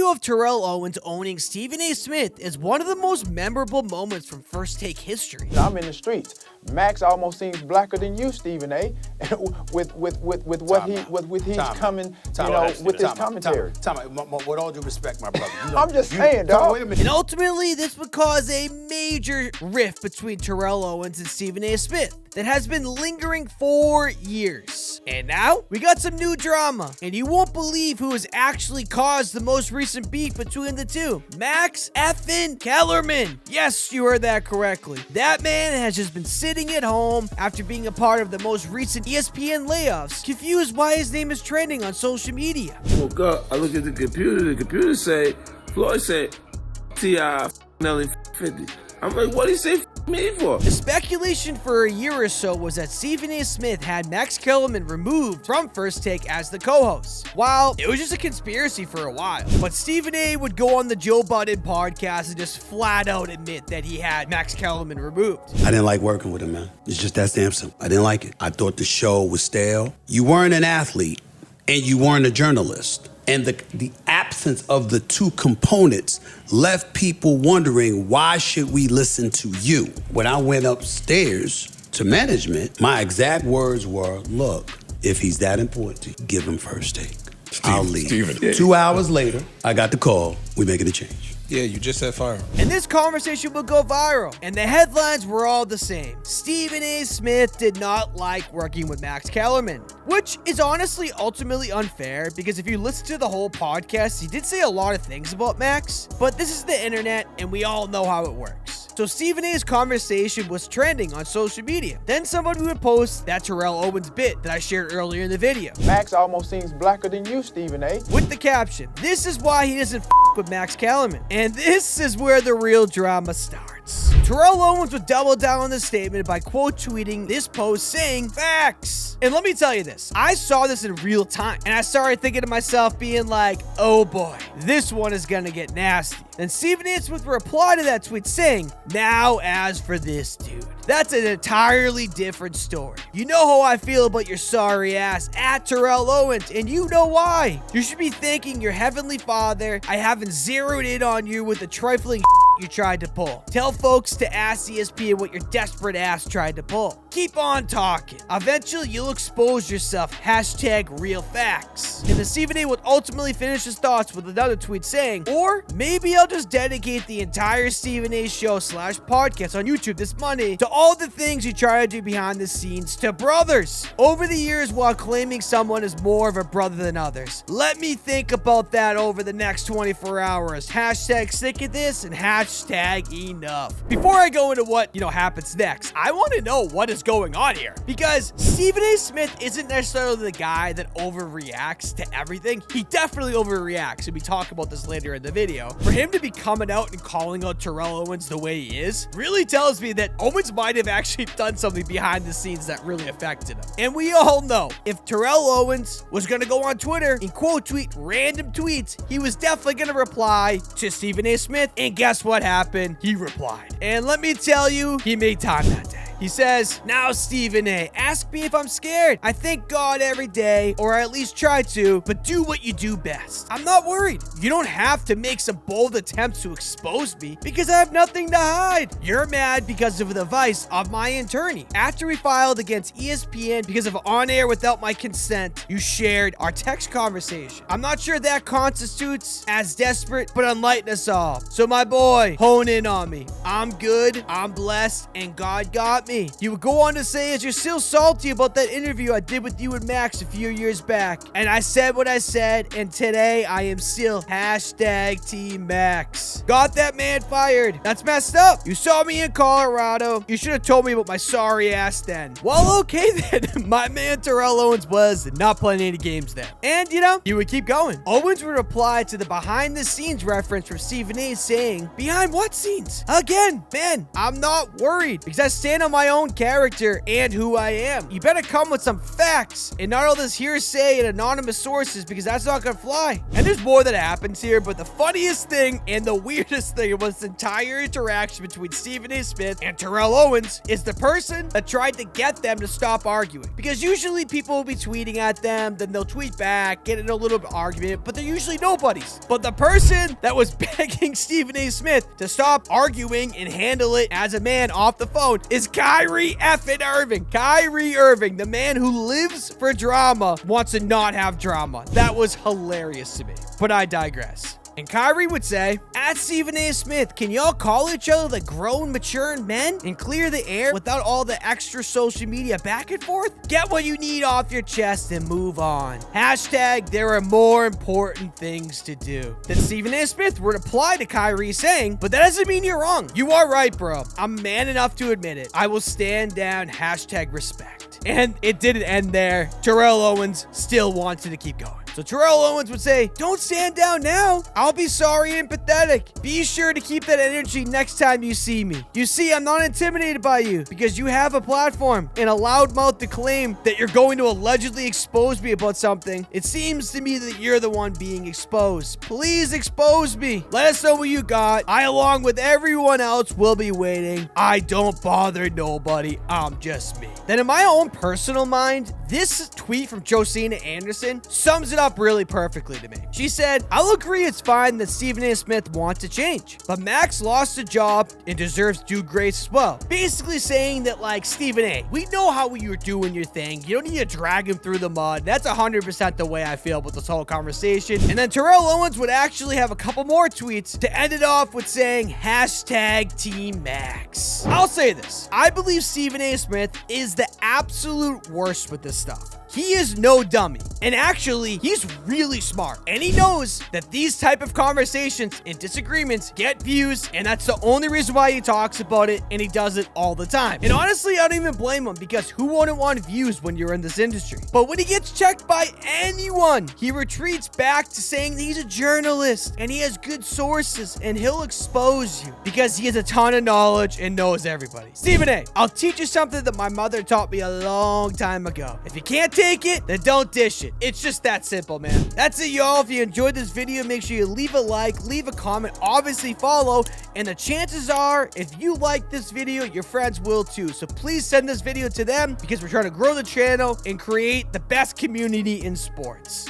video of Terrell Owens owning Stephen A. Smith is one of the most memorable moments from First Take history. I'm in the streets. Max almost seems blacker than you, Stephen A. with what he's coming, with his commentary. With all due respect, my brother. I'm just saying, dog. Wait a minute. And ultimately, this would cause a major rift between Terrell Owens and Stephen A. Smith that has been lingering for years. And now, we got some new drama, and you won't believe who has actually caused the most recent beef between the two. Max effing Kellerman. Yes, you heard that correctly. That man has just been sitting at home after being a part of the most recent ESPN layoffs, confused why his name is trending on social media. Woke up, I look at the computer say, Floyd said, T.I. Nelly 50. I'm like, what did he say me for? The speculation for a year or so was that Stephen A. Smith had Max Kellerman removed from First Take as the co-host. While it was just a conspiracy for a while, but Stephen A. would go on the Joe Budden podcast and just flat out admit that he had Max Kellerman removed. I didn't like working with him, man. It's just that damn simple. I didn't like it. I thought the show was stale. You weren't an athlete and you weren't a journalist. And the absence of the two components left people wondering, why should we listen to you? When I went upstairs to management, my exact words were, look, if he's that important to you, give him First Take. I'll leave. 2 hours later, I got the call. We're making a change. Yeah, you just said fire. And this conversation would go viral, and the headlines were all the same. Stephen A. Smith did not like working with Max Kellerman, which is honestly ultimately unfair, because if you listen to the whole podcast, he did say a lot of things about Max, but this is the internet, and we all know how it works. So Stephen A.'s conversation was trending on social media. Then someone would post that Terrell Owens bit that I shared earlier in the video, Max almost seems blacker than you, Stephen A. with the caption, "This is why he doesn't with Max Kellerman." And this is where the real drama starts. Terrell Owens would double down on this statement by quote tweeting this post saying, "Facts." And let me tell you this, I saw this in real time, and I started thinking to myself, being like, oh boy, this one is gonna get nasty. Then Stephen A. Smith replied to that tweet saying, "Now as for this dude, that's an entirely different story. You know how I feel about your sorry ass at Terrell Owens, and you know why. You should be thanking your heavenly father. I haven't zeroed in on you with the trifling you tried to pull. Tell folks to ask ESPN what your desperate ass tried to pull. Keep on talking. Eventually, you'll expose yourself. Hashtag real facts." And then Stephen A. would ultimately finish his thoughts with another tweet saying, "Or maybe I'll just dedicate the entire Stephen A. show / podcast on YouTube this Monday to all the things you try to do behind the scenes to brothers over the years while claiming someone is more of a brother than others. Let me think about that over the next 24 hours. Hashtag sick of this and hashtag enough." Before I go into what, happens next, I want to know what is going on here, because Stephen A. Smith isn't necessarily the guy that overreacts to everything. He definitely overreacts, and we talk about this later in the video. For him to be coming out and calling out Terrell Owens the way he is really tells me that Owens might have actually done something behind the scenes that really affected him. And we all know, if Terrell Owens was going to go on Twitter and quote tweet random tweets, he was definitely going to reply to Stephen A. Smith, and guess what happened? He replied. And let me tell you, he made time that day. He says, "Now, Stephen A., ask me if I'm scared. I thank God every day, or I at least try to, but do what you do best. I'm not worried. You don't have to make some bold attempts to expose me because I have nothing to hide. You're mad because of the advice of my attorney. After we filed against ESPN because of on air without my consent, you shared our text conversation. I'm not sure that constitutes as desperate, but enlighten us all. So my boy, hone in on me. I'm good, I'm blessed, and God got me." You would go on to say, "As you're still salty about that interview I did with you and Max a few years back. And I said what I said, and today I am still hashtag Team Max. Got that man fired. That's messed up. You saw me in Colorado. You should have told me about my sorry ass then." Well, okay then. My man Terrell Owens was not playing any games then. And, you would keep going. Owens would reply to the behind the scenes reference from Stephen A. saying, "Behind what scenes? Again, man, I'm not worried because I stand on my my own character and who I am. You better come with some facts and not all this hearsay and anonymous sources, because that's not gonna fly. And there's more that happens here, but the funniest thing and the weirdest thing about this entire interaction between Stephen A. Smith and Terrell Owens is the person that tried to get them to stop arguing. Because usually people will be tweeting at them, then they'll tweet back, get in a little argument, but they're usually nobodies. But the person that was begging Stephen A. Smith to stop arguing and handle it as a man off the phone is Kyrie effing Irving. Kyrie Irving, the man who lives for drama, wants to not have drama. That was hilarious to me, but I digress. And Kyrie would say, at Stephen A. Smith, can y'all call each other like grown, matured men and clear the air without all the extra social media back and forth? Get what you need off your chest and move on. Hashtag there are more important things to do. Then Stephen A. Smith would reply to Kyrie saying, but that doesn't mean you're wrong. You are right, bro. I'm man enough to admit it. I will stand down. Hashtag respect. And it didn't end there. Terrell Owens still wanted to keep going. So Terrell Owens would say, don't stand down now. I'll be sorry and pathetic. Be sure to keep that energy next time you see me. You see, I'm not intimidated by you because you have a platform and a loud mouth to claim that you're going to allegedly expose me about something. It seems to me that you're the one being exposed. Please expose me. Let us know what you got. I, along with everyone else, will be waiting. I don't bother nobody. I'm just me. Then in my own personal mind, this tweet from Josina Anderson sums it up really perfectly to me. She said, I'll agree it's fine that Stephen A. Smith wants to change, but Max lost a job and deserves due grace as well. Basically saying that, like, Stephen A., we know how you're doing your thing. You don't need to drag him through the mud. That's 100% the way I feel about this whole conversation. And then Terrell Owens would actually have a couple more tweets to end it off with saying, hashtag Team Max. I'll say this. I believe Stephen A. Smith is the absolute worst with this stuff. He is no dummy. And actually, he's really smart. And he knows that these type of conversations and disagreements get views, and that's the only reason why he talks about it, and he does it all the time. And honestly, I don't even blame him, because who wouldn't want views when you're in this industry? But when he gets checked by anyone, he retreats back to saying that he's a journalist, and he has good sources, and he'll expose you, because he has a ton of knowledge and knows everybody. Stephen A., I'll teach you something that my mother taught me a long time ago. If you can't take it, then don't dish it. It's just that simple, man. That's it, y'all. If you enjoyed this video, make sure you leave a like, leave a comment, obviously follow, and the chances are, if you like this video, your friends will too. So please send this video to them, because we're trying to grow the channel and create the best community in sports.